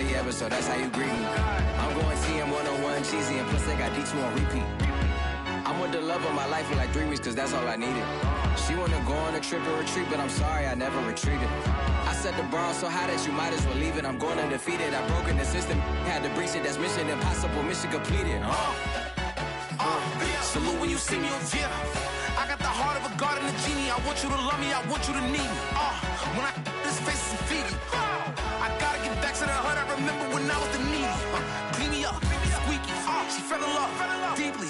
hardly ever, so that's how you greet me. I'm going TM 101 cheesy, and plus they got D2 on repeat. I'm with the love of my life for like 3 weeks, cause that's all I needed. She wanna go on a trip and retreat, but I'm sorry, I never retreated. I set the bar so high that you might as well leave it. I'm going undefeated, I broke in the system, had to breach it, that's mission impossible, mission completed. Salute when you see me, yeah. I got the heart of a god and a genie. I want you to love me, I want you to need me. When I this face is Fiji. I gotta get back to the hood. I remember when I was the needy. Clean me up, squeaky. She fell in love, deeply.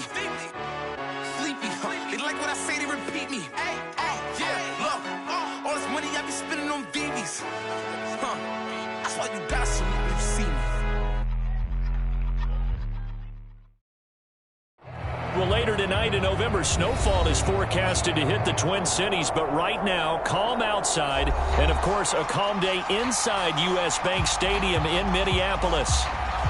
Sleepy. They like what I say, they repeat me. Yeah, look, all this money I be spending on BBs. That's why you gotta salute when you see me. Well, later tonight in November, snowfall is forecasted to hit the Twin Cities, but right now, calm outside, and of course, a calm day inside U.S. Bank Stadium in Minneapolis.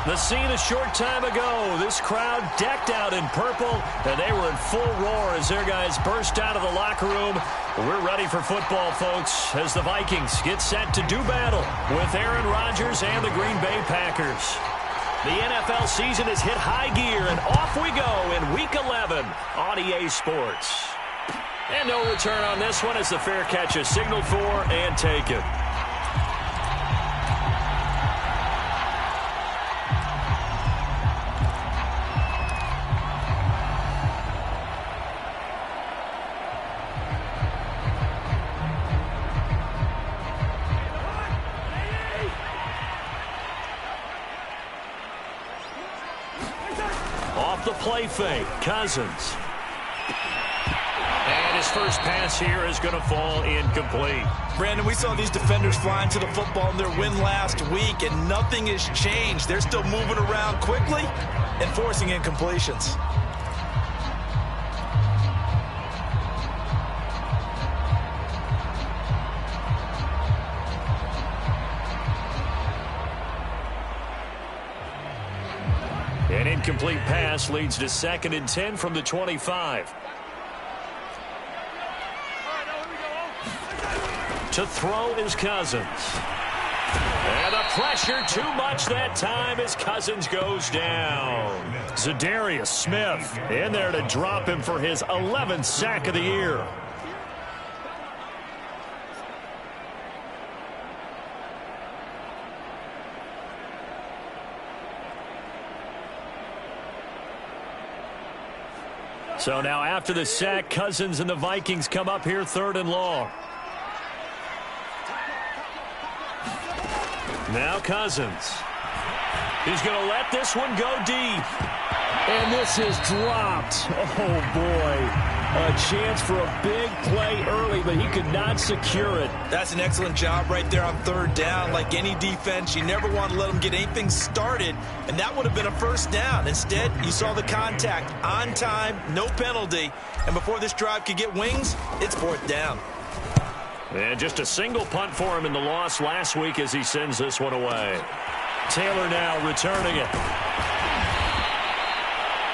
The scene a short time ago, this crowd decked out in purple, and they were in full roar as their guys burst out of the locker room. We're ready for football, folks, as the Vikings get set to do battle with Aaron Rodgers and the Green Bay Packers. The NFL season has hit high gear, and off we go in Week 11 on EA Sports. And no return on this one as the fair catch is signaled for and taken. The play fake, Cousins. And his first pass here is going to fall incomplete. Brandon, we saw these defenders flying to the football in their win last week, and nothing has changed. They're still moving around quickly and forcing incompletions. An incomplete pass leads to 2nd and 10 from the 25. To throw is Cousins. And the pressure too much that time as Cousins goes down. Zadarius Smith in there to drop him for his 11th sack of the year. So now after the sack, Cousins and the Vikings come up here 3rd and long. Now Cousins. He's going to let this one go deep. And this is dropped. Oh, boy. A chance for a big play early, but he could not secure it. That's an excellent job right there on 3rd down. Like any defense, you never want to let them get anything started, and that would have been a 1st down. Instead, you saw the contact on time, no penalty, and before this drive could get wings, it's 4th down. And just a single punt for him in the loss last week as he sends this one away. Taylor now returning it.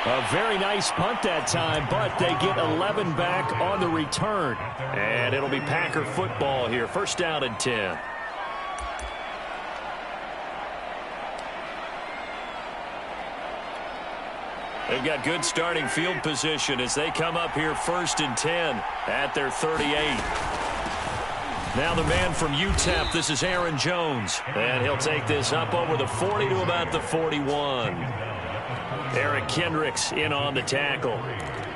A very nice punt that time, but they get 11 back on the return. And it'll be Packer football here. 1st down and 10. They've got good starting field position as they come up here 1st and 10 at their 38. Now the man from UTEP, this is Aaron Jones. And he'll take this up over the 40 to about the 41. Eric Kendricks in on the tackle.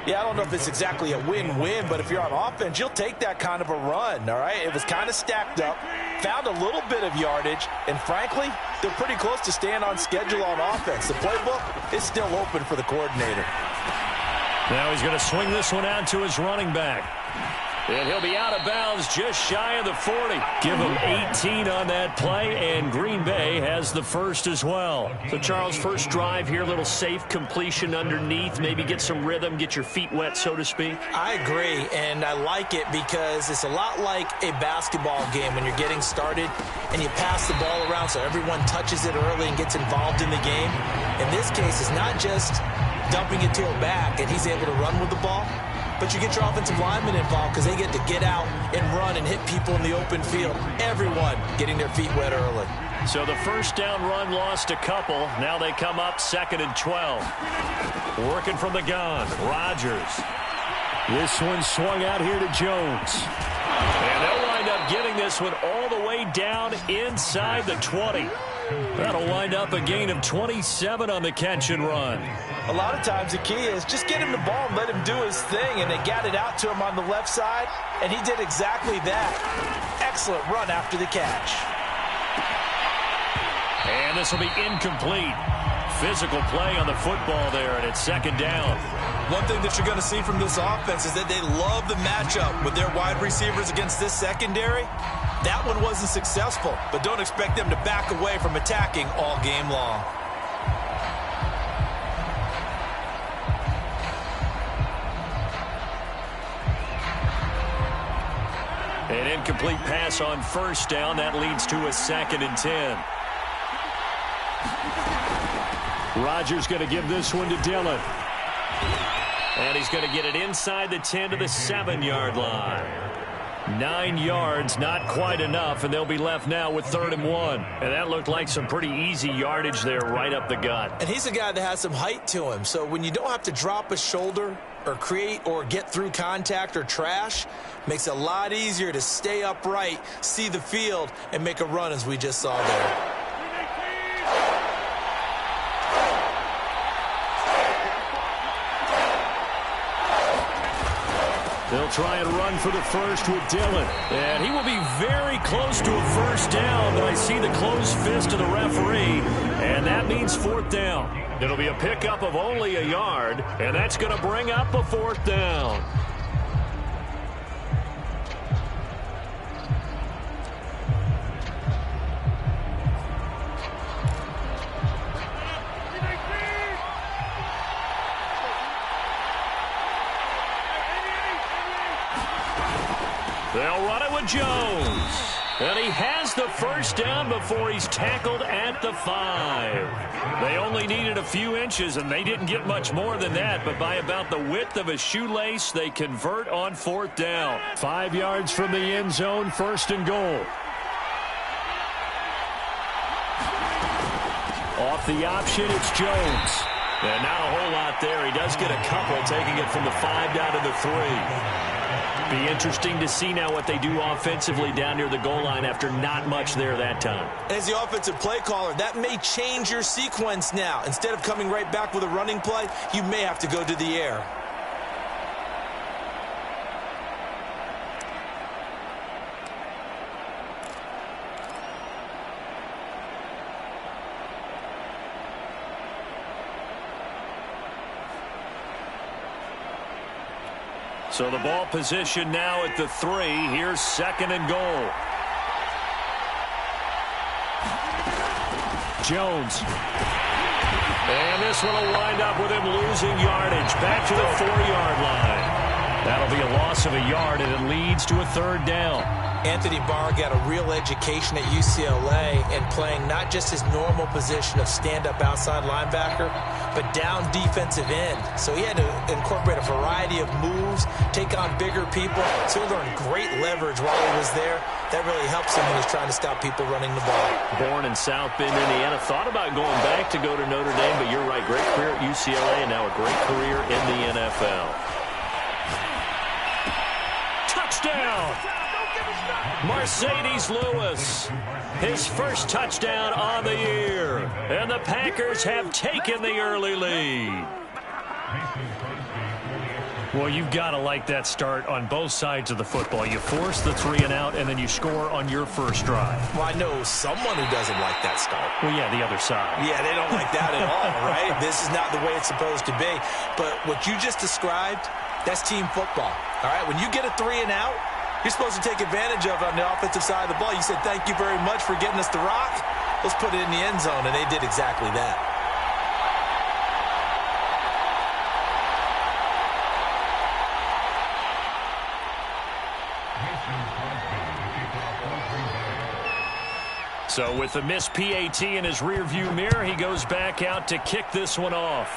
Yeah, I don't know if it's exactly a win-win, but if you're on offense, you'll take that kind of a run, all right? It was kind of stacked up, found a little bit of yardage, and frankly, they're pretty close to staying on schedule on offense. The playbook is still open for the coordinator. Now he's going to swing this one out to his running back. And he'll be out of bounds just shy of the 40. Give him 18 on that play, and Green Bay has the first as well. So, Charles, first drive here, a little safe completion underneath, maybe get some rhythm, get your feet wet, so to speak. I agree, and I like it because it's a lot like a basketball game when you're getting started and you pass the ball around so everyone touches it early and gets involved in the game. In this case, it's not just dumping it to a back and he's able to run with the ball, but you get your offensive linemen involved because they get to get out and run and hit people in the open field. Everyone getting their feet wet early. So the first down run lost a couple. Now they come up 2nd and 12. Working from the gun, Rodgers. This one swung out here to Jones. And they'll wind up getting this one all the way down inside the 20. That'll wind up a gain of 27 on the catch and run. A lot of times the key is just get him the ball and let him do his thing, and they got it out to him on the left side, and he did exactly that. Excellent run after the catch. And this will be incomplete. Physical play on the football there, and it's 2nd down. One thing that you're going to see from this offense is that they love the matchup with their wide receivers against this secondary. That one wasn't successful, but don't expect them to back away from attacking all game long. An incomplete pass on 1st down. That leads to a 2nd and 10. Rodgers going to give this one to Dillon. And he's going to get it inside the 10 to the 7-yard line. 9 yards, not quite enough, and they'll be left now with 3rd and 1. And that looked like some pretty easy yardage there right up the gut. And he's a guy that has some height to him, so when you don't have to drop a shoulder or create or get through contact or trash, makes it a lot easier to stay upright, see the field, and make a run as we just saw there. They'll try and run for the first with Dillon. And he will be very close to a 1st down, but I see the closed fist of the referee, and that means 4th down. It'll be a pickup of only a yard, and that's going to bring up a 4th down. They'll run it with Jones. And he has the 1st down before he's tackled at the 5. They only needed a few inches, and they didn't get much more than that. But by about the width of a shoelace, they convert on 4th down. 5 yards from the end zone, 1st and goal. Off the option, it's Jones. And not a whole lot there. He does get a couple, taking it from the 5 down to the 3. Be interesting to see now what they do offensively down near the goal line after not much there that time. As the offensive play caller, that may change your sequence now. Instead of coming right back with a running play, you may have to go to the air. So the ball position now at the 3. Here's 2nd and goal. Jones. And this one will wind up with him losing yardage. Back to the 4-yard line. That'll be a loss of a yard, and it leads to a 3rd down. Anthony Barr got a real education at UCLA and playing not just his normal position of stand-up outside linebacker, but down defensive end. So he had to incorporate a variety of moves, take on bigger people. So he learned great leverage while he was there. That really helps him when he's trying to stop people running the ball. Born in South Bend, Indiana. Thought about going back to go to Notre Dame, but you're right. Great career at UCLA and now a great career in the NFL. Touchdown! Mercedes Lewis, his first touchdown on the year. And the Packers have taken the early lead. Well, you've got to like that start on both sides of the football. You force the 3 and out, and then you score on your first drive. Well, I know someone who doesn't like that start. Well, yeah, the other side. Yeah, they don't like that at all, right? This is not the way it's supposed to be. But what you just described, that's team football, all right? When you get a 3 and out, you're supposed to take advantage of it on the offensive side of the ball. You said, thank you very much for getting us the rock. Let's put it in the end zone, and they did exactly that. So with the missed PAT in his rearview mirror, he goes back out to kick this one off.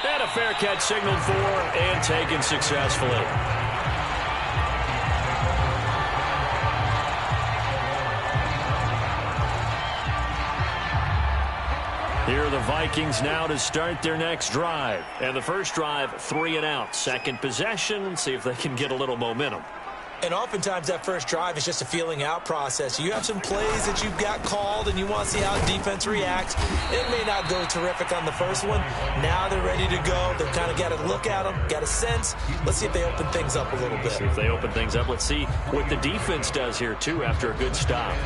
And a fair catch signaled for and taken successfully. Here are the Vikings now to start their next drive. And the first drive, 3 and out. Second possession, see if they can get a little momentum. And oftentimes that first drive is just a feeling out process. You have some plays that you've got called and you want to see how the defense reacts. It may not go terrific on the first one. Now they're ready to go. They've kind of got to look at them, got a sense. Let's see if they open things up a little bit. See if they open things up. Let's see what the defense does here, too, after a good stop.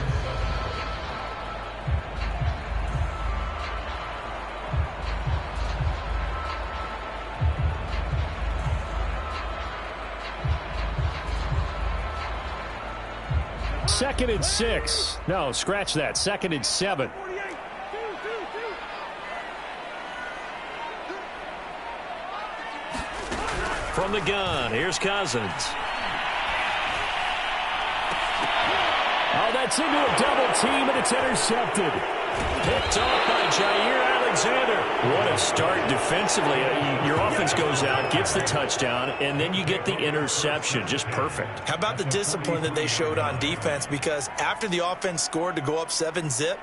Second and 6. No, scratch that. Second and 7. From the gun, here's Cousins. Oh, that's into a double team, and it's intercepted. Picked off by Jair Alexander. What a start defensively. Your offense goes out, gets the touchdown, and then you get the interception. Just perfect. How about the discipline that they showed on defense? Because after the offense scored to go up 7-zip,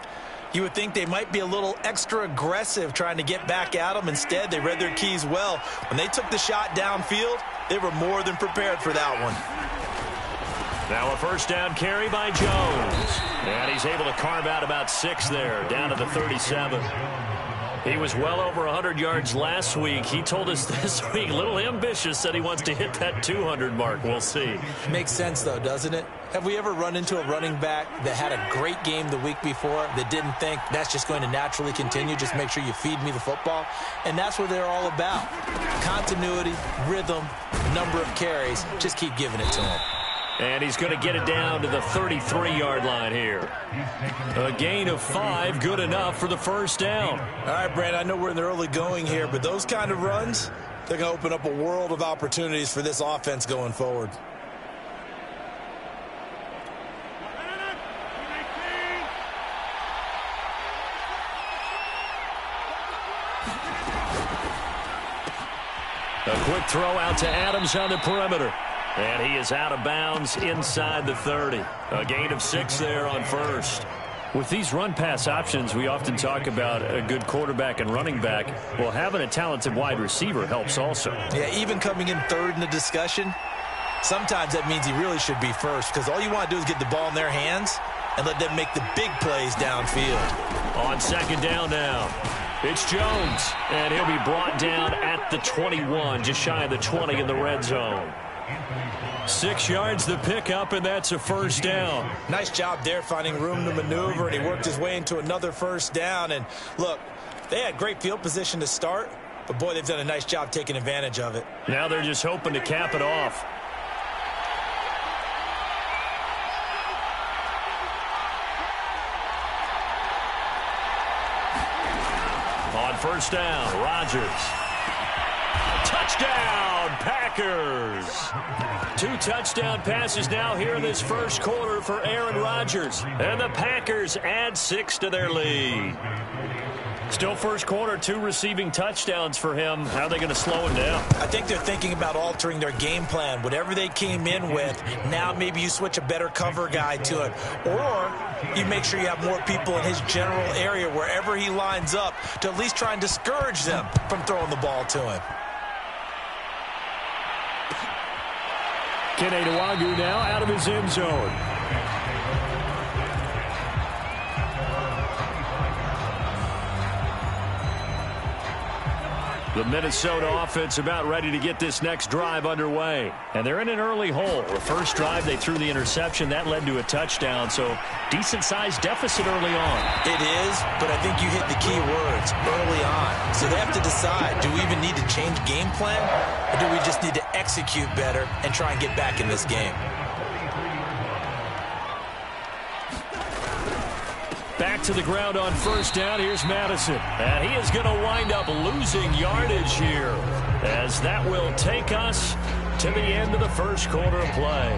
you would think they might be a little extra aggressive trying to get back at them. Instead, they read their keys well. When they took the shot downfield, they were more than prepared for that one. Now a first down carry by Jones. And he's able to carve out about 6 there, down to the 37. He was well over 100 yards last week. He told us this week, a little ambitious, said he wants to hit that 200 mark. We'll see. Makes sense, though, doesn't it? Have we ever run into a running back that had a great game the week before that didn't think that's just going to naturally continue? Just make sure you feed me the football. And that's what they're all about. Continuity, rhythm, number of carries. Just keep giving it to him. And he's going to get it down to the 33-yard line here. A gain of 5, good enough for the first down. All right, Brand, I know we're in the early going here, but those kind of runs, they're going to open up a world of opportunities for this offense going forward. A quick throw out to Adams on the perimeter. And he is out of bounds inside the 30. A gain of 6 there on first. With these run-pass options, we often talk about a good quarterback and running back. Well, having a talented wide receiver helps also. Yeah, even coming in third in the discussion, sometimes that means he really should be first because all you want to do is get the ball in their hands and let them make the big plays downfield. On second down now, it's Jones. And he'll be brought down at the 21, just shy of the 20 in the red zone. 6 yards the pickup, and that's a first down. Nice job there finding room to maneuver, and he worked his way into another first down. And look, they had great field position to start, but boy, they've done a nice job taking advantage of it. Now they're just hoping to cap it off. On first down, Rodgers. Touchdown, Packers. 2 touchdown passes now here in this first quarter for Aaron Rodgers. And the Packers add 6 to their lead. Still first quarter, 2 receiving touchdowns for him. How are they going to slow him down? I think they're thinking about altering their game plan. Whatever they came in with, now maybe you switch a better cover guy to it. Or you make sure you have more people in his general area wherever he lines up to at least try and discourage them from throwing the ball to him. Kenny Nwagu now out of his end zone. The Minnesota offense about ready to get this next drive underway. And they're in an early hole. The first drive, they threw the interception. That led to a touchdown. So decent-sized deficit early on. It is, but I think you hit the key words early on. So they have to decide, do we even need to change game plan? Or do we just need to execute better and try and get back in this game? Back to the ground on first down. Here's Madison. And he is going to wind up losing yardage here, as that will take us to the end of the first quarter of play.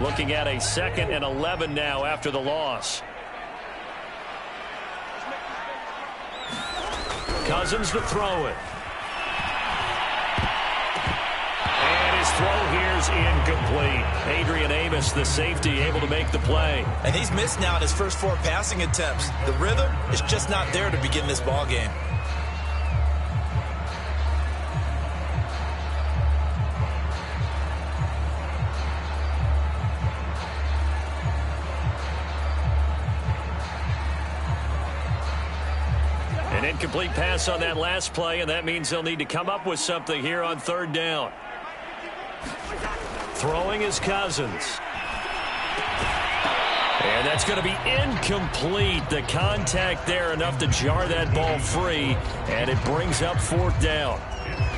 Looking at a 2nd and 11 now after the loss. Cousins to throw it. And his throw here is incomplete. Adrian Amos, the safety, able to make the play. And he's missed now in his first 4 passing attempts. The rhythm is just not there to begin this ball game. An incomplete pass on that last play, and that means they'll need to come up with something here on 3rd down. Throwing is Cousins. And that's going to be incomplete. The contact there enough to jar that ball free, and it brings up 4th down.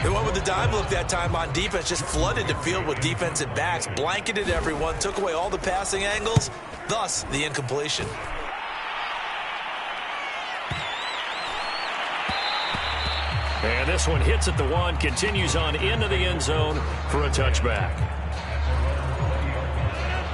They went with the dime look that time on defense, just flooded the field with defensive backs, blanketed everyone, took away all the passing angles, thus the incompletion. And this one hits at the 1, continues on into the end zone for a touchback.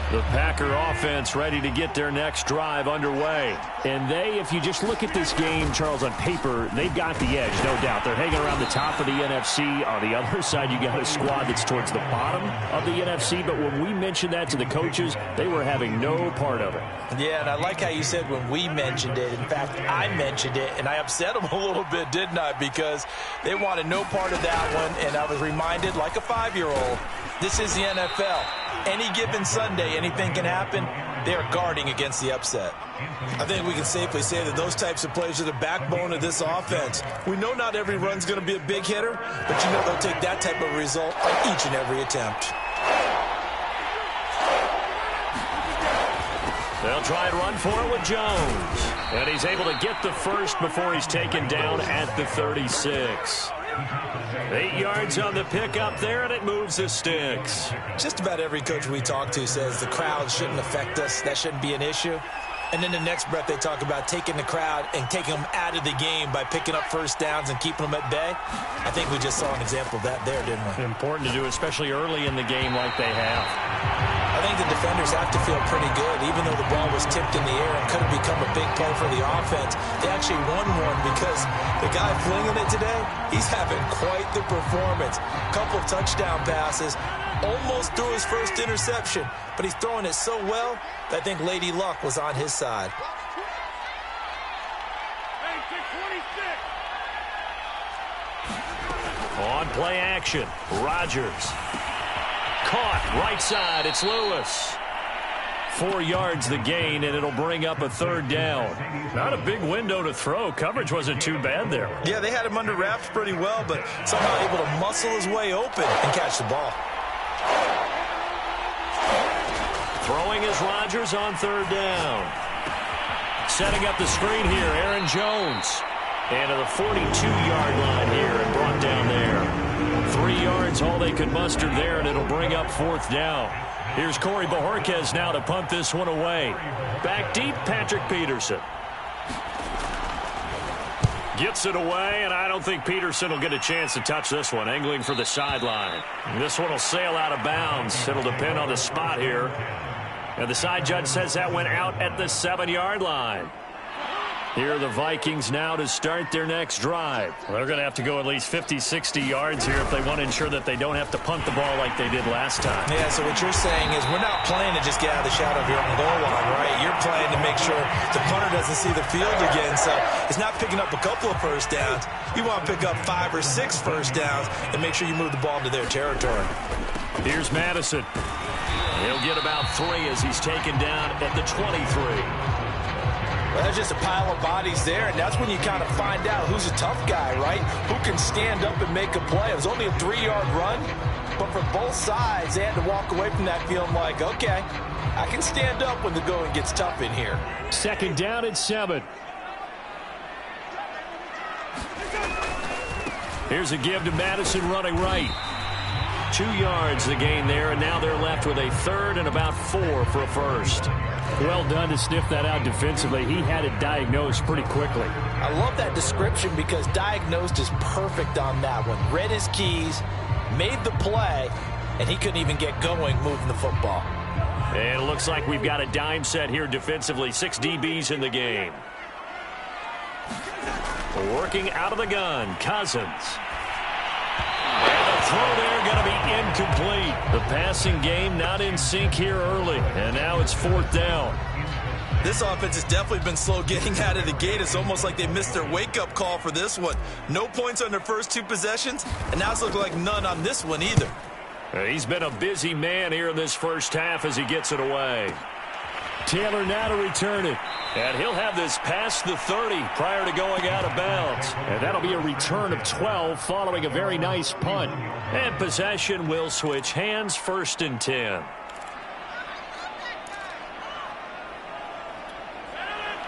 The Packer offense ready to get their next drive underway. And they, if you just look at this game, Charles, on paper, they've got the edge, no doubt. They're hanging around the top of the NFC. On the other side, you got a squad that's towards the bottom of the NFC. But when we mentioned that to the coaches, they were having no part of it. Yeah, and I like how you said when we mentioned it. In fact, I mentioned it, and I upset them a little bit, didn't I? Because they wanted no part of that one, and I was reminded, like a 5-year-old, this is the NFL. Any given Sunday, anything can happen. They are guarding against the upset. I think we can safely say that those types of plays are the backbone of this offense. We know not every run's going to be a big hitter, but you know they'll take that type of result on each and every attempt. They'll try and run for it with Jones. And he's able to get the first before he's taken down at the 36. 8 yards on the pickup there, and it moves the sticks. Just about every coach we talk to says the crowd shouldn't affect us. That shouldn't be an issue. And in the next breath, they talk about taking the crowd and taking them out of the game by picking up first downs and keeping them at bay. I think we just saw an example of that there, didn't we? Important to do, especially early in the game like they have. I think the defenders have to feel pretty good. Even though the ball was tipped in the air and could have become a big play for the offense, they actually won one because the guy flinging it today, he's having quite the performance. Couple touchdown passes, almost threw his first interception, but he's throwing it so well that I think Lady Luck was on his side. On play action, Rodgers. Caught, right side, it's Lewis. 4 yards the gain, and it'll bring up a 3rd down. Not a big window to throw. Coverage wasn't too bad there. Yeah, they had him under wraps pretty well, but somehow able to muscle his way open and catch the ball. Throwing is Rodgers on 3rd down. Setting up the screen here, Aaron Jones. And to the 42-yard line here and brought down there. 3 yards, all they could muster there, and it'll bring up 4th down. Here's Corey Bojorquez now to punt this one away. Back deep, Patrick Peterson. Gets it away, and I don't think Peterson will get a chance to touch this one. Angling for the sideline. This one will sail out of bounds. It'll depend on the spot here. And the side judge says that went out at the 7-yard line. Here are the Vikings now to start their next drive. Well, they're going to have to go at least 50, 60 yards here if they want to ensure that they don't have to punt the ball like they did last time. Yeah, so what you're saying is we're not playing to just get out of the shadow of your own goal line, right? You're playing to make sure the punter doesn't see the field again. So it's not picking up a couple of first downs. You want to pick up 5 or 6 first downs and make sure you move the ball into their territory. Here's Madison. He'll get about 3 as he's taken down at the 23. Well, there's just a pile of bodies there, and that's when you kind of find out who's a tough guy, right? Who can stand up and make a play. It was only a 3-yard run, but for both sides, they had to walk away from that feeling like, okay, I can stand up when the going gets tough in here. 2nd down at 7. Here's a give to Madison running right. 2 yards the gain there, and now they're left with a 3rd and about 4 for a first. Well done to sniff that out defensively. He had it diagnosed pretty quickly. I love that description because diagnosed is perfect on that one. Read his keys, made the play, and he couldn't even get going moving the football. And it looks like we've got a dime set here defensively. 6 DBs in the game. Working out of the gun, Cousins. And the throw there going to be incomplete. The passing game not in sync here early, and now it's 4th down. This offense has definitely been slow getting out of the gate. It's almost like they missed their wake-up call for this one. No points on their first 2 possessions, and now it's looking like none on this one either. He's been a busy man here in this first half as he gets it away. Taylor now to return it. And he'll have this past the 30 prior to going out of bounds. And that'll be a return of 12 following a very nice punt. And possession will switch hands, 1st and 10.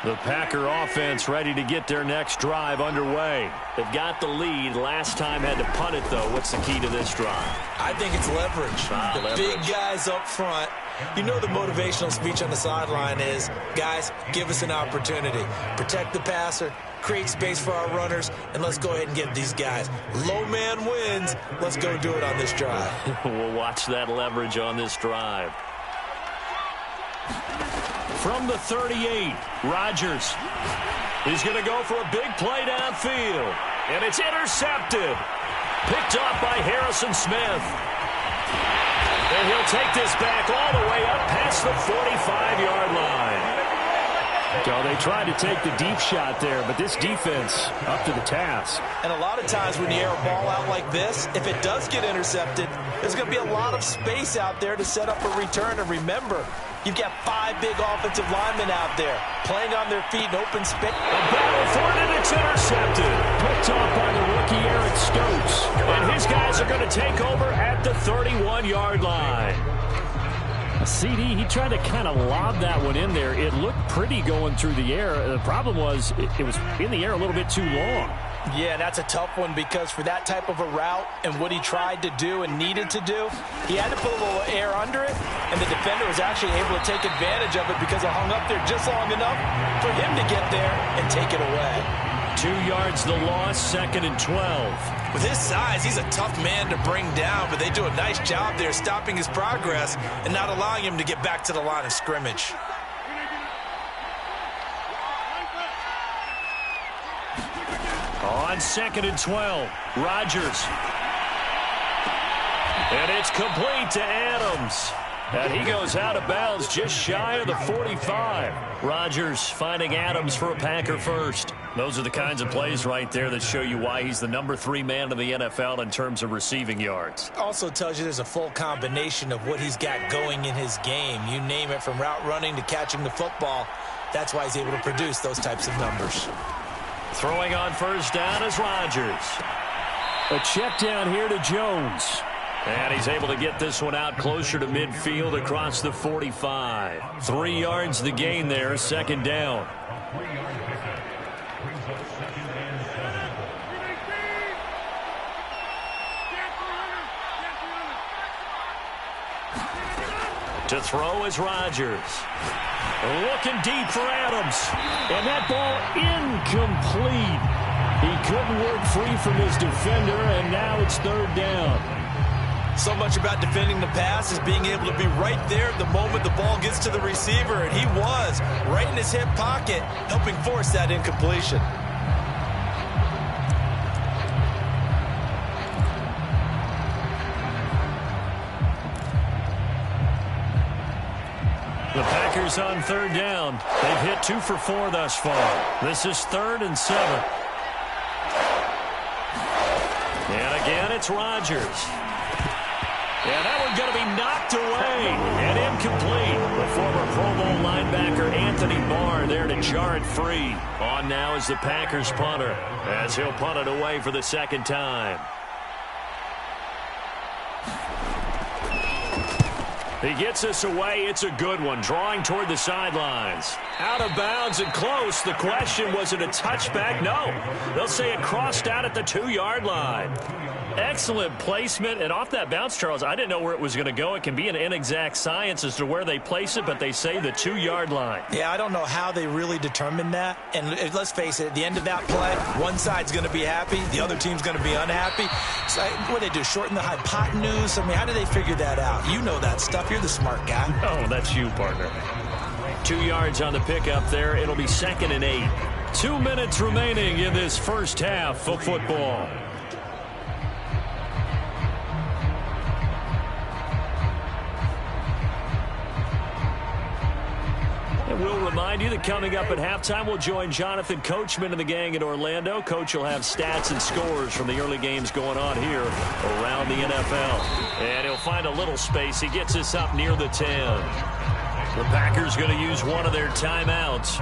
The Packer offense ready to get their next drive underway. They've got the lead. Last time had to punt it, though. What's the key to this drive? I think it's leverage. Big guys up front. You know the motivational speech on the sideline is, guys, give us an opportunity. Protect the passer, create space for our runners, and let's go ahead and get these guys. Low man wins. Let's go do it on this drive. We'll watch that leverage on this drive. From the 38, Rodgers. He's going to go for a big play downfield. And it's intercepted. Picked off by Harrison Smith. And he'll take this back all the way up past the 45-yard line. So they tried to take the deep shot there, but this defense up to the task. And a lot of times when you air a ball out like this, if it does get intercepted, there's going to be a lot of space out there to set up a return. And remember, you've got 5 big offensive linemen out there playing on their feet in open space. A battle for it, and it's intercepted. Picked off by the rookie Eric Stokes. And his guys are going to take over at the 31-yard line. CD, he tried to kind of lob that one in there. It looked pretty going through the air. The problem was it was in the air a little bit too long. Yeah, that's a tough one because for that type of a route and what he tried to do and needed to do, he had to put a little air under it, and the defender was actually able to take advantage of it because it hung up there just long enough for him to get there and take it away. 2 yards the loss, 2nd and 12. With his size, he's a tough man to bring down, but they do a nice job there stopping his progress and not allowing him to get back to the line of scrimmage. On 2nd and 12, Rodgers. And it's complete to Adams. And he goes out of bounds just shy of the 45. Rodgers finding Adams for a Packer first. Those are the kinds of plays right there that show you why he's the number 3 man in the NFL in terms of receiving yards. Also tells you there's a full combination of what he's got going in his game. You name it, from route running to catching the football. That's why he's able to produce those types of numbers. Throwing on 1st down is Rodgers. A check down here to Jones. And he's able to get this one out closer to midfield across the 45. 3 yards the gain there, 2nd down. To throw is Rodgers. Looking deep for Adams. And that ball incomplete. He couldn't work free from his defender, and now it's 3rd down. So much about defending the pass is being able to be right there the moment the ball gets to the receiver, and he was right in his hip pocket, helping force that incompletion. The Packers on 3rd down. They've hit 2 for 4 thus far. This is 3rd and 7. And again, it's Rodgers. And that one's going to be knocked away and incomplete. The former Pro Bowl linebacker Anthony Barr there to jar it free. On now is the Packers punter as he'll punt it away for the 2nd time. He gets us away. It's a good one. Drawing toward the sidelines. Out of bounds and close. The question, was it a touchback? No. They'll say it crossed out at the 2-yard line. Excellent placement. And off that bounce, Charles, I didn't know where it was going to go. It can be an inexact science as to where they place it, but they say the 2-yard line. Yeah, I don't know how they really determined that. And let's face it, at the end of that play, one side's going to be happy, the other team's going to be unhappy. So what do they do, shorten the hypotenuse? I mean, how do they figure that out? You know that stuff. You're the smart guy. Oh, that's you, partner. 2 yards on the pickup there. It'll be 2nd and 8. 2 minutes remaining in this first half of football. remind you that coming up at halftime, we'll join Jonathan Coachman and the gang in Orlando. Coach will have stats and scores from the early games going on here around the NFL. And he'll find a little space. He gets us up near the 10. The Packers going to use one of their timeouts.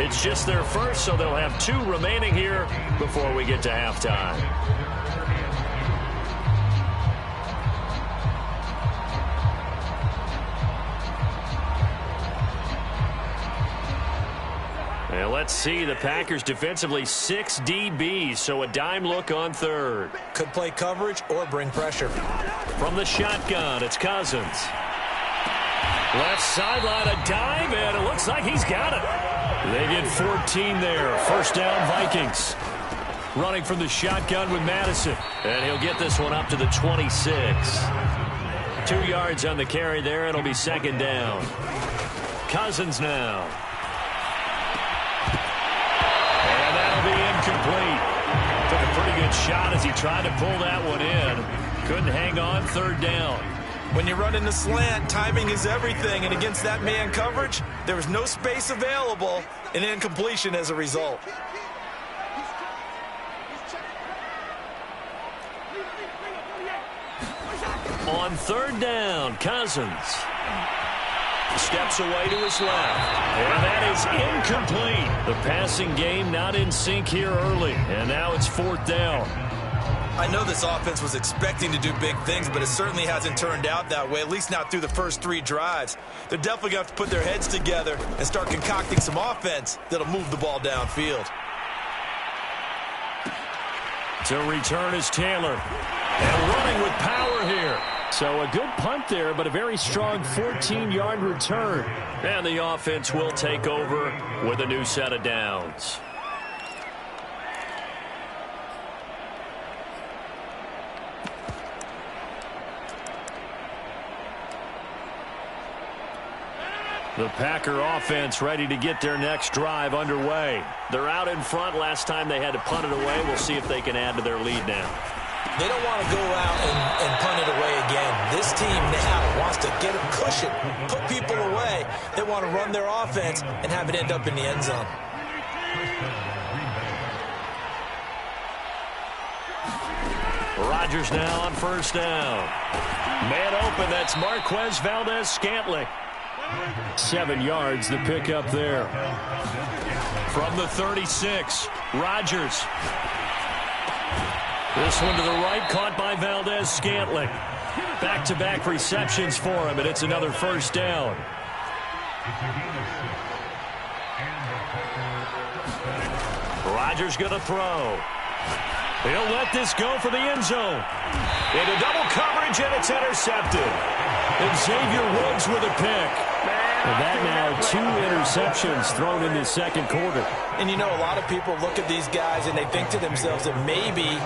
It's just their first, so they'll have 2 remaining here before we get to halftime. And let's see, the Packers defensively 6 DBs, so a dime look on third. Could play coverage or bring pressure. From the shotgun, it's Cousins. Left sideline, a dime, and it looks like he's got it. They get 14 there. First down, Vikings. Running from the shotgun with Madison. And he'll get this one up to the 26. 2 yards on the carry there. It'll be second down. Cousins now. And that'll be incomplete. Took a pretty good shot as he tried to pull that one in. Couldn't hang on. Third down. When you run in the slant, timing is everything, and against that man coverage, there was no space available, and incompletion as a result. On third down, Cousins steps away to his left, and that is incomplete. The passing game not in sync here early, and now it's fourth down. I know this offense was expecting to do big things, but it certainly hasn't turned out that way, at least not through the first 3 drives. They're definitely going to have to put their heads together and start concocting some offense that'll move the ball downfield. To return is Taylor. And running with power here. So a good punt there, but a very strong 14-yard return. And the offense will take over with a new set of downs. The Packer offense ready to get their next drive underway. They're out in front. Last time they had to punt it away. We'll see if they can add to their lead now. They don't want to go out and punt it away again. This team now wants to get a cushion, put people away. They want to run their offense and have it end up in the end zone. Rodgers now on first down. Man open, that's Marquez Valdez-Scantling. 7 yards, the pickup there. From the 36, Rodgers. This one to the right, caught by Valdez-Scantling. Back-to-back receptions for him, and it's another first down. Rodgers going to throw. He'll let this go for the end zone. Into double coverage, and it's intercepted. And Xavier Woods with a pick. And that now 2 interceptions thrown in the second quarter. And you know, a lot of people look at these guys and they think to themselves that maybe,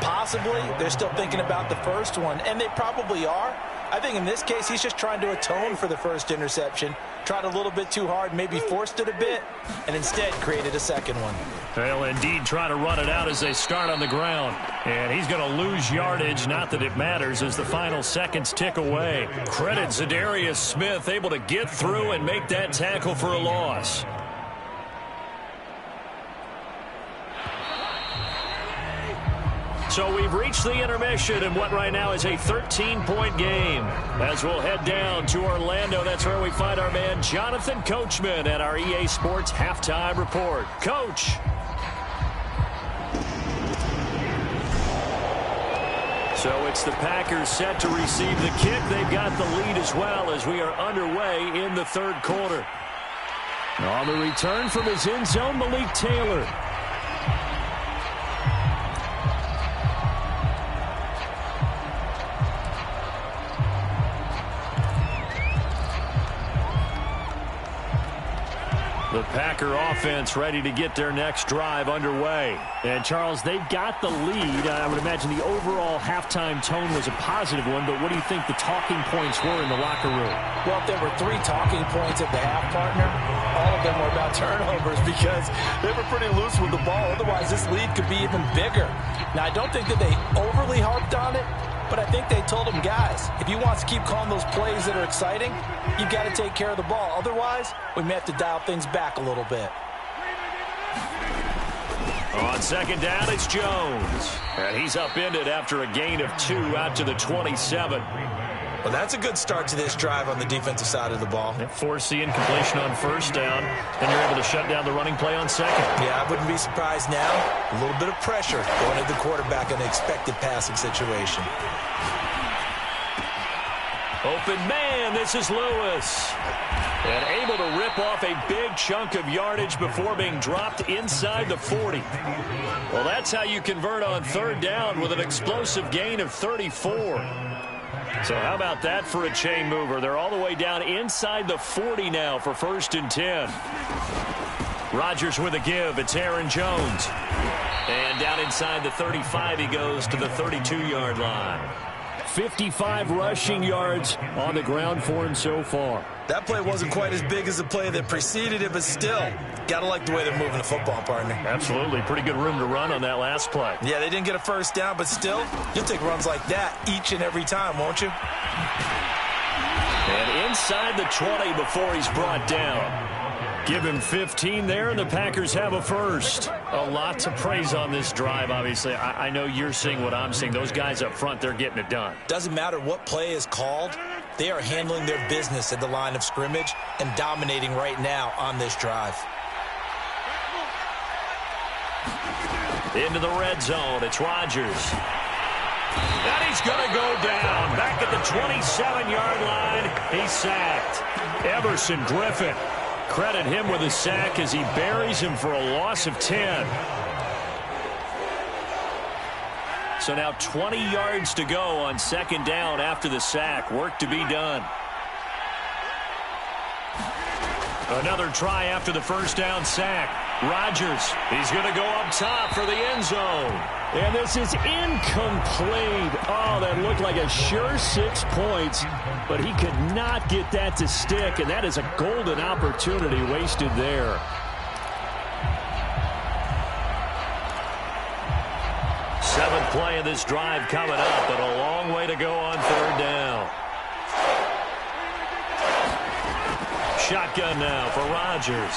possibly, they're still thinking about the first one. And they probably are. I think in this case, he's just trying to atone for the first interception. Tried a little bit too hard, maybe forced it a bit, and instead created a second one. They'll indeed try to run it out as they start on the ground. And he's going to lose yardage, not that it matters, as the final seconds tick away. Credit Zadarius Smith, able to get through and make that tackle for a loss. So we've reached the intermission in what right now is a 13-point game. As we'll head down to Orlando, that's where we find our man Jonathan Coachman at our EA Sports Halftime Report. Coach. So it's the Packers set to receive the kick. They've got the lead as well as we are underway in the third quarter. On the return from his end zone, Malik Taylor. The Packer offense ready to get their next drive underway. And, Charles, they've got the lead. I would imagine the overall halftime tone was a positive one, but what do you think the talking points were in the locker room? Well, if there were 3 talking points at the half, partner, all of them were about turnovers because they were pretty loose with the ball. Otherwise, this lead could be even bigger. Now, I don't think that they overly harped on it, But I think they told him, guys, if you want to keep calling those plays that are exciting, you've got to take care of the ball. Otherwise, we may have to dial things back a little bit. On second down, it's Jones. And he's upended after a gain of 2 out to the 27. Well, that's a good start to this drive on the defensive side of the ball. Force the incompletion on first down, and you're able to shut down the running play on second. Yeah, I wouldn't be surprised now. A little bit of pressure going at the quarterback in an expected passing situation. Open man, this is Lewis. And able to rip off a big chunk of yardage before being dropped inside the 40. Well, that's how you convert on third down with an explosive gain of 34. So how about that for a chain mover? They're all the way down inside the 40 now for 1st and 10. Rodgers with a give. It's Aaron Jones. And down inside the 35 he goes to the 32-yard line. 55 rushing yards on the ground for him so far. That play wasn't quite as big as the play that preceded it, but still, got to like the way they're moving the football, partner. Absolutely. Pretty good room to run on that last play. Yeah, they didn't get a first down, but still, you'll take runs like that each and every time, won't you? And inside the 20 before he's brought down. Give him 15 there, and the Packers have a first. A lot to praise on this drive, obviously. I know you're seeing what I'm seeing. Those guys up front, they're getting it done. Doesn't matter what play is called. They are handling their business at the line of scrimmage and dominating right now on this drive. Into the red zone, it's Rodgers. And he's going to go down. Back at the 27-yard line, he's sacked. Everson Griffin. Credit him with a sack as he buries him for a loss of 10. So now 20 yards to go on second down after the sack. Work to be done. Another try after the first down sack. Rodgers, he's going to go up top for the end zone. And this is incomplete. Oh, that looked like a sure 6 points, but he could not get that to stick, and that is a golden opportunity wasted there. Seventh play of this drive coming up, but a long way to go on third down. Shotgun now for Rodgers.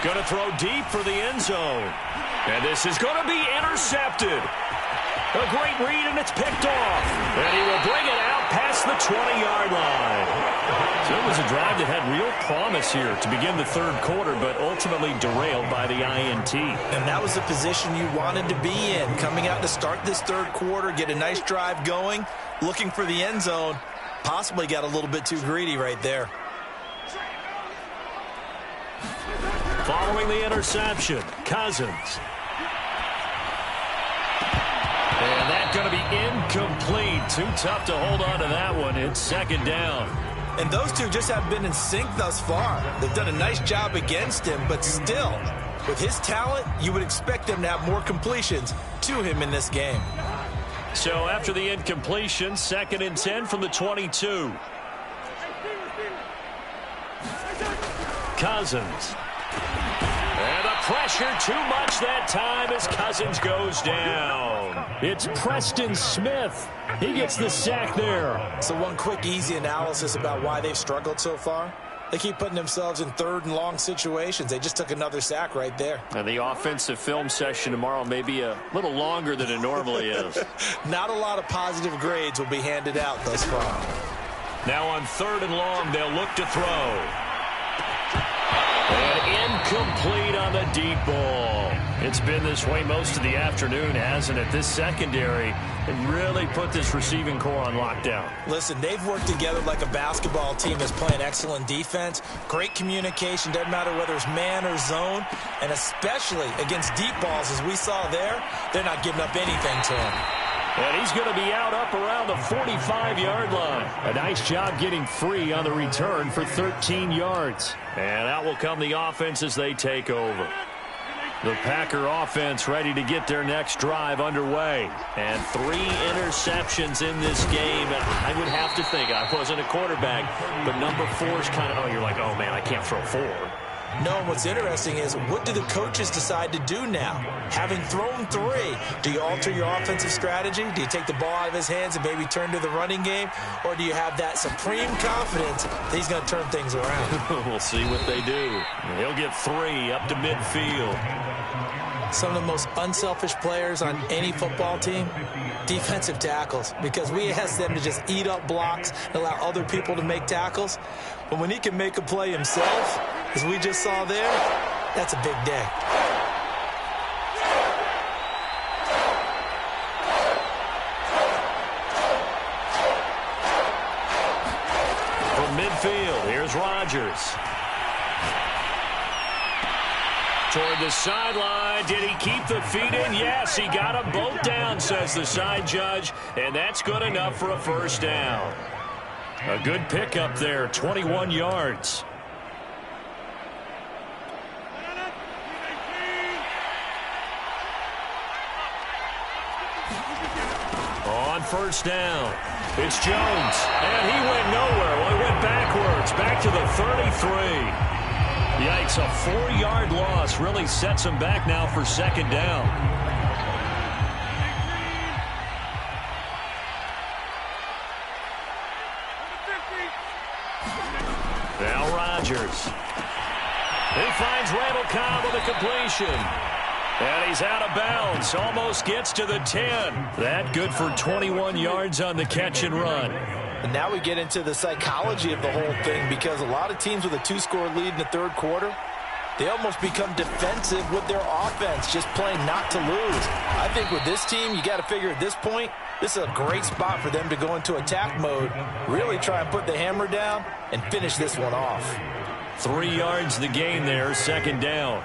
Going to throw deep for the end zone. And this is going to be intercepted. A great read, and it's picked off. And he will bring it out past the 20-yard line. So it was a drive that had real promise here to begin the third quarter, but ultimately derailed by the INT. And that was the position you wanted to be in. Coming out to start this third quarter, get a nice drive going, looking for the end zone. Possibly got a little bit too greedy right there. Following the interception, Cousins. And that's going to be incomplete. Too tough to hold on to that one. It's second down. And those two just haven't been in sync thus far. They've done a nice job against him, but still, with his talent, you would expect them to have more completions to him in this game. So after the incompletion, 2nd and 10 from the 22. Cousins. And the pressure too much that time as Cousins goes down. It's Preston Smith. He gets the sack there. So one quick, easy analysis about why they've struggled so far. They keep putting themselves in third and long situations. They just took another sack right there. And the offensive film session tomorrow may be a little longer than it normally is. Not a lot of positive grades will be handed out thus far. Now on 3rd and long, they'll look to throw. And incomplete on the deep ball. It's been this way most of the afternoon, hasn't it? This secondary has really put this receiving core on lockdown. Listen, they've worked together like a basketball team that's playing excellent defense. Great communication, doesn't matter whether it's man or zone. And especially against deep balls, as we saw there, they're not giving up anything to him. And he's going to be out up around the 45-yard line. A nice job getting free on the return for 13 yards. And out will come the offense as they take over. The Packer offense ready to get their next drive underway. And 3 interceptions in this game. And I would have to think, I wasn't a quarterback, but number 4 is kind of, oh, you're like, oh, man, I can't throw 4. No, and what's interesting is, what do the coaches decide to do now? Having thrown 3, do you alter your offensive strategy? Do you take the ball out of his hands and maybe turn to the running game? Or do you have that supreme confidence that he's going to turn things around? We'll see what they do. He'll get 3 up to midfield. Some of the most unselfish players on any football team, defensive tackles, because we ask them to just eat up blocks and allow other people to make tackles. But when he can make a play himself, as we just saw there, that's a big day. From midfield, here's Rodgers. Toward the sideline. Did he keep the feet in? Yes, he got them both down, says the side judge, and that's good enough for a first down. A good pickup there, 21 yards. On first down, it's Jones, and he went nowhere. Well, he went backwards, back to the 33. Yikes, a 4-yard loss really sets him back now for second down. Now Rodgers. He finds Randall Cobb with a completion. And he's out of bounds, almost gets to the 10. That good for 21 yards on the catch and run. And now we get into the psychology of the whole thing, because a lot of teams with a 2-score lead in the third quarter, they almost become defensive with their offense, just playing not to lose. I think with this team, you got to figure at this point, this is a great spot for them to go into attack mode, really try and put the hammer down and finish this one off. 3 yards the gain there, second down.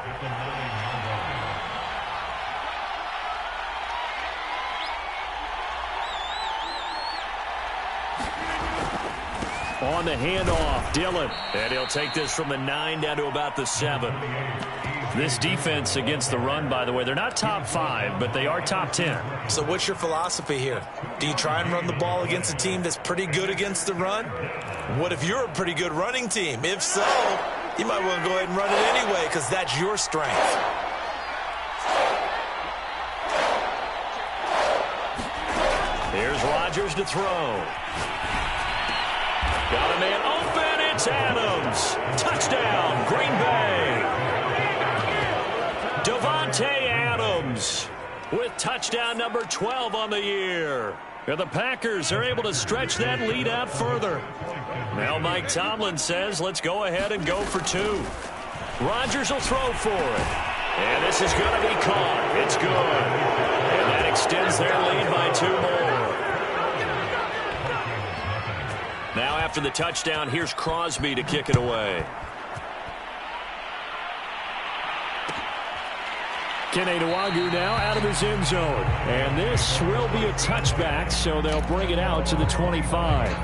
On the handoff, Dillon. And he'll take this from the 9 down to about the 7. This defense against the run, by the way, they're not top 5, but they are top 10. So what's your philosophy here? Do you try and run the ball against a team that's pretty good against the run? What if you're a pretty good running team? If so, you might want to go ahead and run it anyway, because that's your strength. Here's Rodgers to throw. Got a man open. It's Adams. Touchdown, Green Bay. Davante Adams with touchdown number 12 on the year. And the Packers are able to stretch that lead out further. Now Mike Tomlin says, let's go ahead and go for 2. Rodgers will throw for it. And this is going to be caught. It's good. And that extends their lead by 2 more. Now after the touchdown, here's Crosby to kick it away. Kene Nwangwu now out of his end zone. And this will be a touchback, so they'll bring it out to the 25.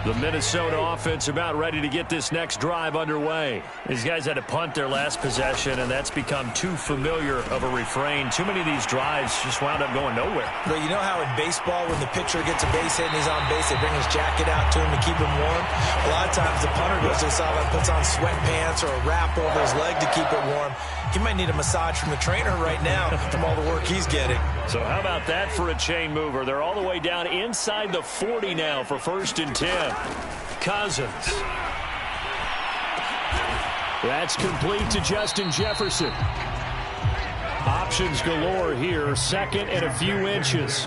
The Minnesota offense about ready to get this next drive underway. These guys had to punt their last possession, and that's become too familiar of a refrain. Too many of these drives just wound up going nowhere. But you know how in baseball, when the pitcher gets a base hit and he's on base, they bring his jacket out to him to keep him warm? A lot of times the punter goes to the sideline, puts on sweatpants or a wrap over his leg to keep it warm. He might need a massage from the trainer right now from all the work he's getting. So how about that for a chain mover? They're all the way down inside the 40 now for 1st and 10. Cousins. That's complete to Justin Jefferson. Options galore here. 2nd and a few inches.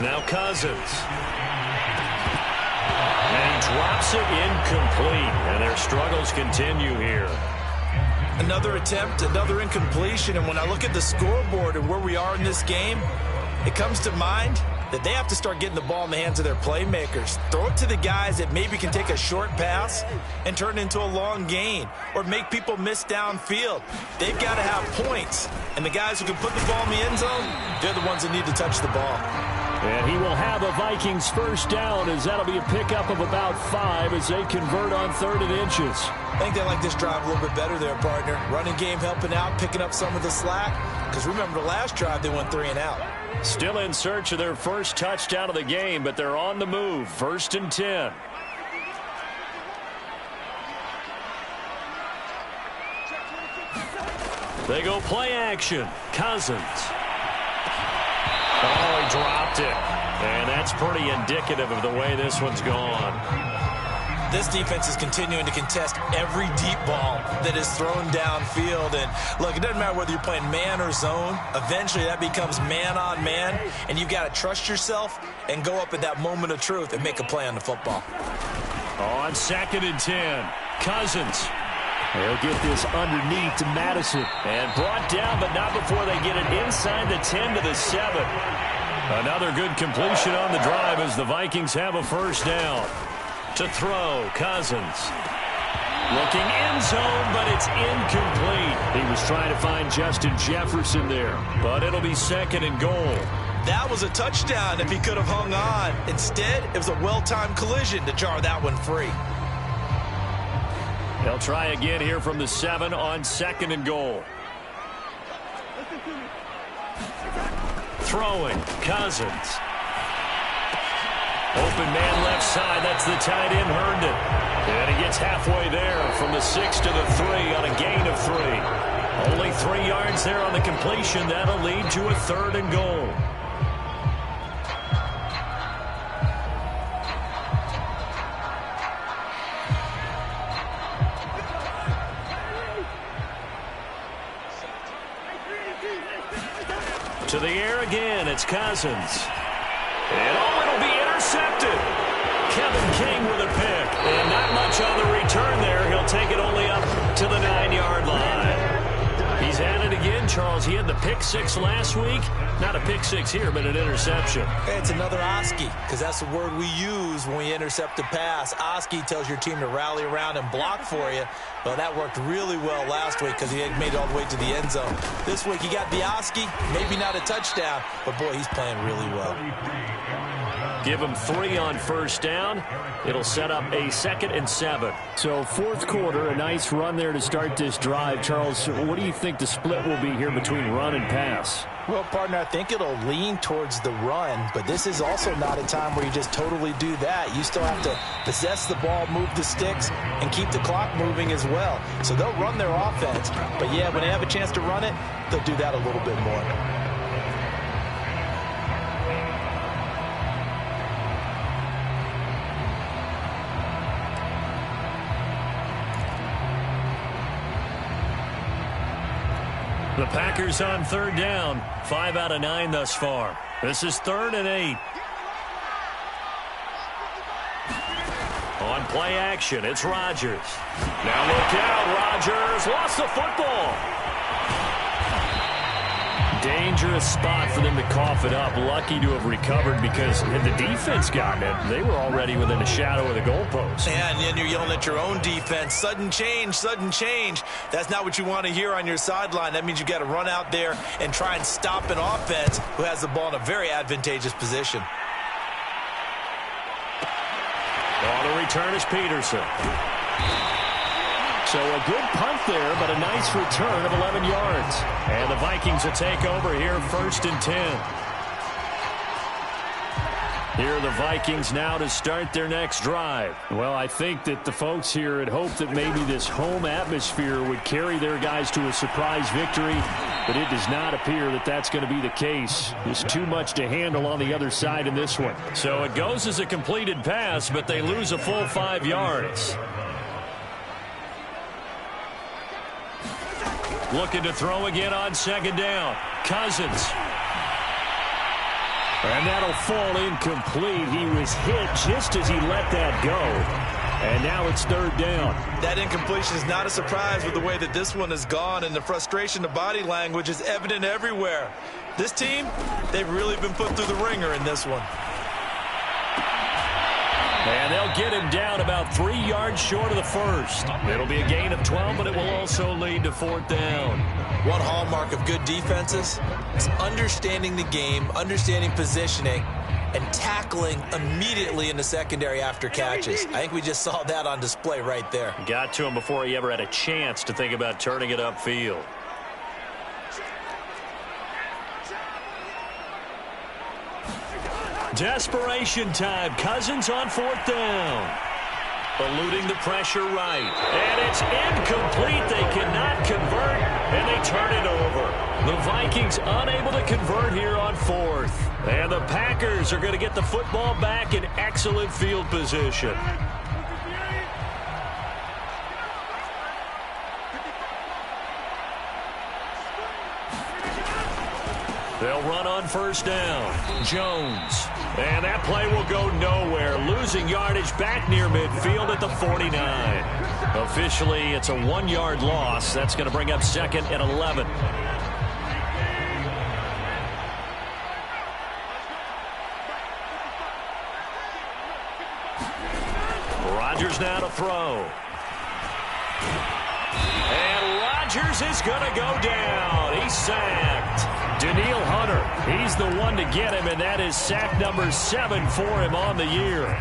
Now Cousins. And he drops it incomplete. And their struggles continue here. Another attempt, another incompletion. And when I look at the scoreboard and where we are in this game, it comes to mind that they have to start getting the ball in the hands of their playmakers. Throw it to the guys that maybe can take a short pass and turn it into a long gain or make people miss downfield. They've got to have points. And the guys who can put the ball in the end zone, they're the ones that need to touch the ball. And he will have a Vikings first down, as that'll be a pickup of about 5 as they convert on 3rd and inches. I think they like this drive a little bit better there, partner. Running game helping out, picking up some of the slack. Because remember the last drive, they went 3 and out. Still in search of their first touchdown of the game, but they're on the move. 1st and 10. They go play action. Cousins. Oh, he dropped it. And that's pretty indicative of the way this one's gone. This defense is continuing to contest every deep ball that is thrown downfield. And look, it doesn't matter whether you're playing man or zone. Eventually that becomes man on man. And you've got to trust yourself and go up at that moment of truth and make a play on the football. On 2nd and 10, Cousins. They'll get this underneath to Madison. And brought down, but not before they get it inside the 10 to the 7. Another good completion on the drive as the Vikings have a first down. To throw, Cousins. Looking end zone, but it's incomplete. He was trying to find Justin Jefferson there, but it'll be 2nd and goal. That was a touchdown if he could have hung on. Instead, it was a well-timed collision to jar that one free. They'll try again here from the 7 on 2nd and goal. Throwing, Cousins. Open man left side. That's the tight end, Herndon. And he gets halfway there from the 6 to the 3 on a gain of 3. Only 3 yards there on the completion. That'll lead to a 3rd and goal. To the air again, it's Cousins. And it'll be intercepted. Kevin King with a pick. And not much on the return there. He'll take it only up to the 9-yard line. He's at it again, Charles. He had the pick 6 last week. Not a pick 6 here, but an interception. It's another Oski, because that's the word we use when we intercept a pass. Oski tells your team to rally around and block for you. Well, that worked really well last week because he had made it all the way to the end zone. This week, he got the Oski, maybe not a touchdown, but boy, he's playing really well. Give him 3 on first down. It'll set up a 2nd and 7. So 4th quarter, a nice run there to start this drive. Charles, what do you think the split will be here between run and pass? Well, partner, I think it'll lean towards the run, but this is also not a time where you just totally do that. You still have to possess the ball, move the sticks, and keep the clock moving as well. So they'll run their offense, but yeah, when they have a chance to run it, they'll do that a little bit more. The Packers on 3rd down. 5 out of 9 thus far. This is 3rd and 8. On play action, it's Rodgers. Now look out, Rodgers lost the football. Dangerous spot for them to cough it up. Lucky to have recovered because had the defense gotten it, they were already within a shadow of the goalpost. And then you're yelling at your own defense. Sudden change, sudden change. That's not what you want to hear on your sideline. That means you got to run out there and try and stop an offense who has the ball in a very advantageous position. On the return is Peterson. So a good punt there, but a nice return of 11 yards. And the Vikings will take over here 1st and 10. Here are the Vikings now to start their next drive. Well, I think that the folks here had hoped that maybe this home atmosphere would carry their guys to a surprise victory, but it does not appear that that's going to be the case. There's too much to handle on the other side in this one. So it goes as a completed pass, but they lose a full 5 yards. Looking to throw again on 2nd down. Cousins. And that'll fall incomplete. He was hit just as he let that go. And now it's 3rd down. That incompletion is not a surprise with the way that this one has gone, and the frustration, the body language is evident everywhere. This team, they've really been put through the ringer in this one. And they'll get him down about 3 yards short of the first. It'll be a gain of 12, but it will also lead to 4th down. One hallmark of good defenses is understanding the game, understanding positioning, and tackling immediately in the secondary after catches. I think we just saw that on display right there. Got to him before he ever had a chance to think about turning it upfield. Desperation time. Cousins on 4th down. Eluding the pressure right. And it's incomplete. They cannot convert, and they turn it over. The Vikings unable to convert here on fourth. And the Packers are going to get the football back in excellent field position. They'll run on first down. Jones. And that play will go nowhere. Losing yardage back near midfield at the 49. Officially, it's a 1-yard loss. That's going to bring up second and 11. Rodgers now to throw. And Rodgers is going to go down. He's sacked. Daniil Hunter, he's the one to get him, and that is sack number 7 for him on the year.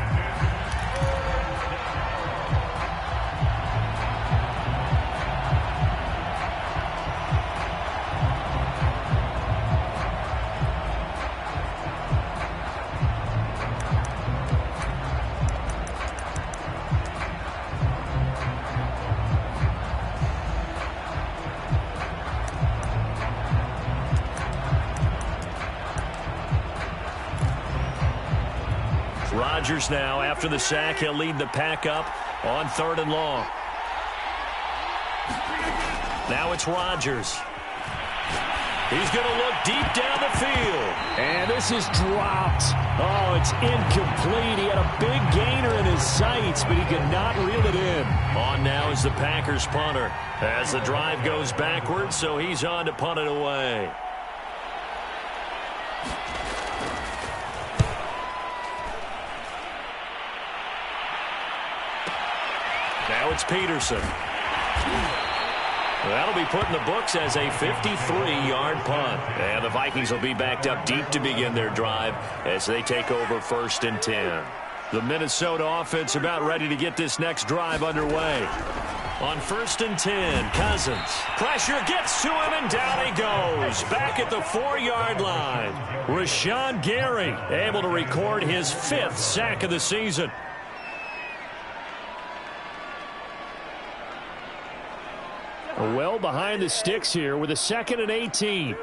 Rodgers now, after the sack, he'll lead the pack up on 3rd and long. Now it's Rodgers. He's going to look deep down the field. And this is dropped. Oh, it's incomplete. He had a big gainer in his sights, but he could not reel it in. On now is the Packers punter as the drive goes backwards, so he's on to punt it away. Now it's Peterson. That'll be put in the books as a 53-yard punt. And the Vikings will be backed up deep to begin their drive as they take over 1st and 10. The Minnesota offense about ready to get this next drive underway. On 1st and 10, Cousins. Pressure gets to him, and down he goes. Back at the 4-yard line. Rashawn Gary able to record his 5th sack of the season. Well behind the sticks here with a 2nd and 18.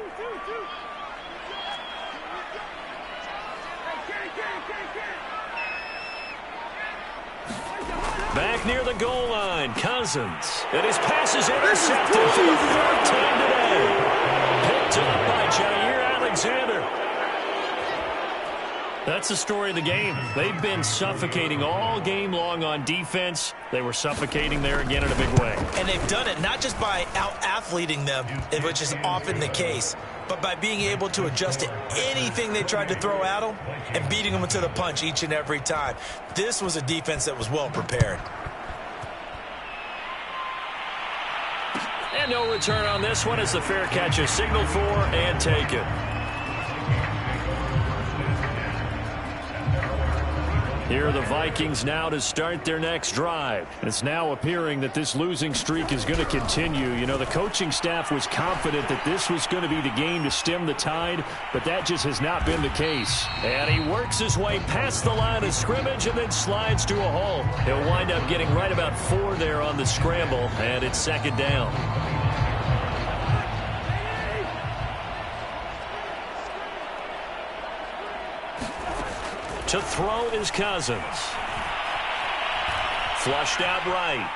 Back near the goal line, Cousins. And his pass is intercepted for the 3rd time today. Picked up by Jair Alexander. That's the story of the game. They've been suffocating all game long on defense. They were suffocating there again in a big way. And they've done it not just by out-athleting them, which is often the case, but by being able to adjust to anything they tried to throw at them and beating them to the punch each and every time. This was a defense that was well prepared. And no return on this one as the fair catch is signaled for and taken. Here are the Vikings now to start their next drive. It's now appearing that this losing streak is going to continue. You know, the coaching staff was confident that this was going to be the game to stem the tide, but that just has not been the case. And he works his way past the line of scrimmage and then slides to a hole. He'll wind up getting right about 4 there on the scramble, and it's 2nd down. To throw is Cousins. Flushed out right.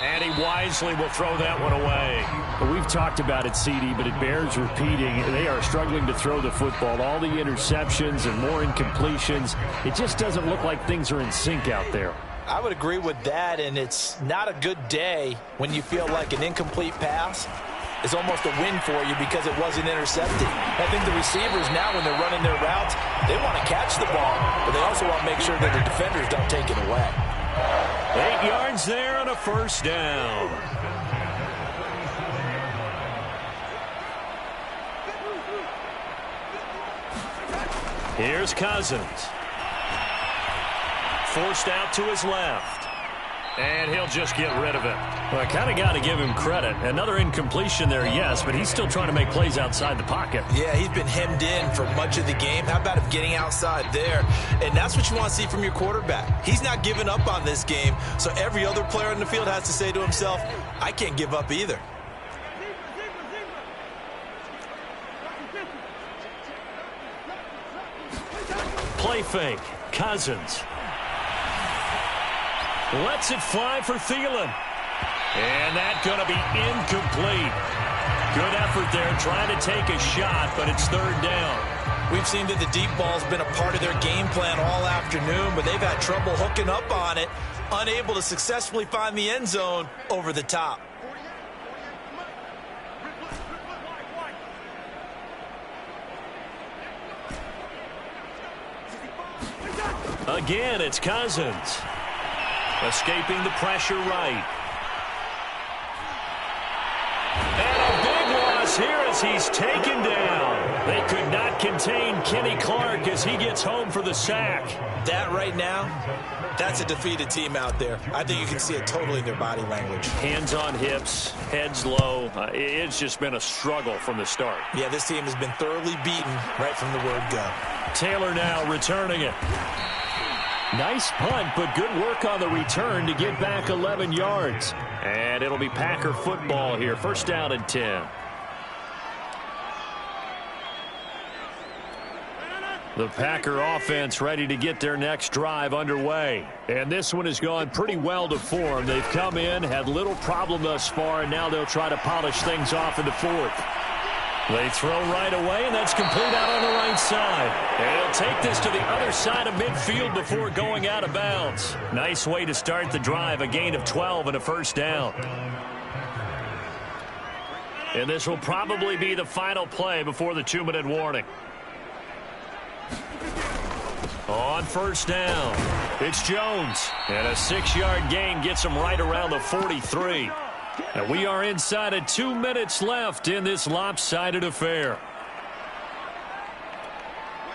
And he wisely will throw that one away. Well, we've talked about it, CD, but it bears repeating. They are struggling to throw the football. All the interceptions and more incompletions. It just doesn't look like things are in sync out there. I would agree with that, and it's not a good day when you feel like an incomplete pass is almost a win for you because it wasn't intercepted. I think the receivers now, when they're running their routes, they want to catch the ball, but they also want to make sure that the defenders don't take it away. 8 yards there on a 1st down. Here's Cousins. Forced out to his left. And he'll just get rid of it. Well, I kind of got to give him credit. Another incompletion there, yes, but he's still trying to make plays outside the pocket. Yeah, he's been hemmed in for much of the game. How about him getting outside there? And that's what you want to see from your quarterback. He's not giving up on this game, so every other player on the field has to say to himself, I can't give up either. Play fake. Cousins. Lets it fly for Thielen. And that's going to be incomplete. Good effort there trying to take a shot, but it's third down. We've seen that the deep ball's been a part of their game plan all afternoon, but they've had trouble hooking up on it, unable to successfully find the end zone over the top. Again, it's Cousins. Escaping the pressure right. And a big loss here as he's taken down. They could not contain Kenny Clark as he gets home for the sack. That right now, that's a defeated team out there. I think you can see it totally in their body language. Hands on hips, heads low. It's just been a struggle from the start. Yeah, this team has been thoroughly beaten right from the word go. Taylor now returning it. Nice punt, but good work on the return to get back 11 yards. And it'll be Packer football here. First down and 10. The Packer offense ready to get their next drive underway. And this one has gone pretty well to form. They've come in, had little problem thus far, and now they'll try to polish things off in the fourth. They throw right away, and that's complete out on the right side. And he'll take this to the other side of midfield before going out of bounds. Nice way to start the drive, a gain of 12 and a first down. And this will probably be the final play before the 2-minute warning. On first down, it's Jones. And a 6-yard gain gets him right around the 43. And we are inside of 2 minutes left in this lopsided affair.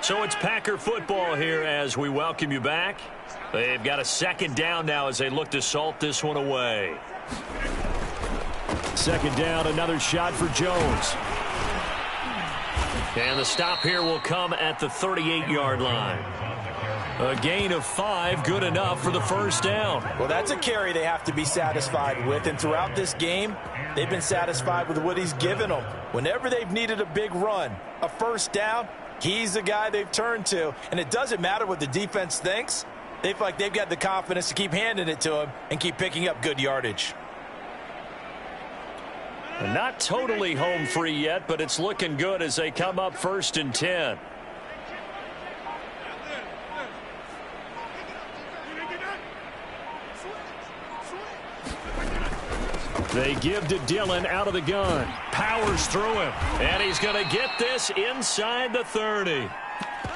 So it's Packer football here as we welcome you back. They've got a second down now as they look to salt this one away. Second down, another shot for Jones. And the stop here will come at the 38-yard line. A gain of 5, good enough for the first down. Well, that's a carry they have to be satisfied with. And throughout this game, they've been satisfied with what he's given them. Whenever they've needed a big run, a first down, he's the guy they've turned to. And it doesn't matter what the defense thinks. They feel like they've got the confidence to keep handing it to him and keep picking up good yardage. And not totally home free yet, but it's looking good as they come up first and 10. They give to Dillon out of the gun. Powers through him. And he's going to get this inside the 30.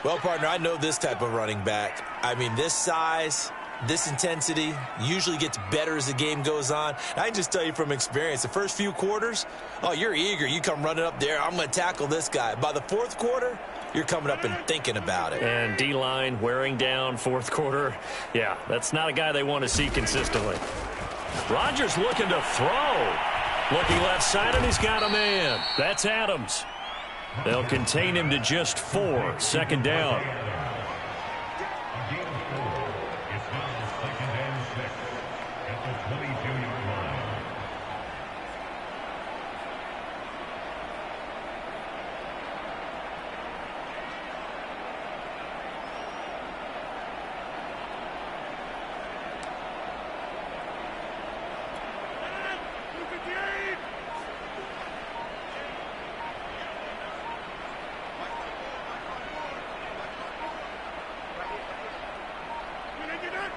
Well, partner, I know this type of running back. I mean, this size, this intensity usually gets better as the game goes on. And I can just tell you from experience, the first few quarters, oh, you're eager. You come running up there. I'm going to tackle this guy. By the fourth quarter, you're coming up and thinking about it. And D-line wearing down fourth quarter. Yeah, that's not a guy they want to see consistently. Rodgers looking to throw. Looking left side, and he's got a man. That's Adams. They'll contain him to just 4. Second down.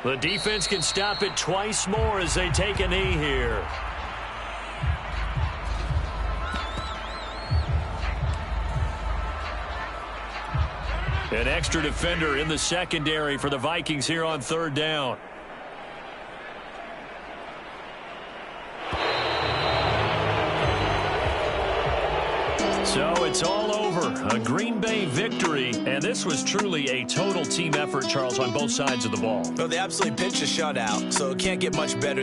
The defense can stop it twice more as they take a knee here. An extra defender in the secondary for the Vikings here on third down. So it's all over. A Green Bay victory. And this was truly a total team effort, Charles, on both sides of the ball. Well, they absolutely pitched a shutout, so it can't get much better than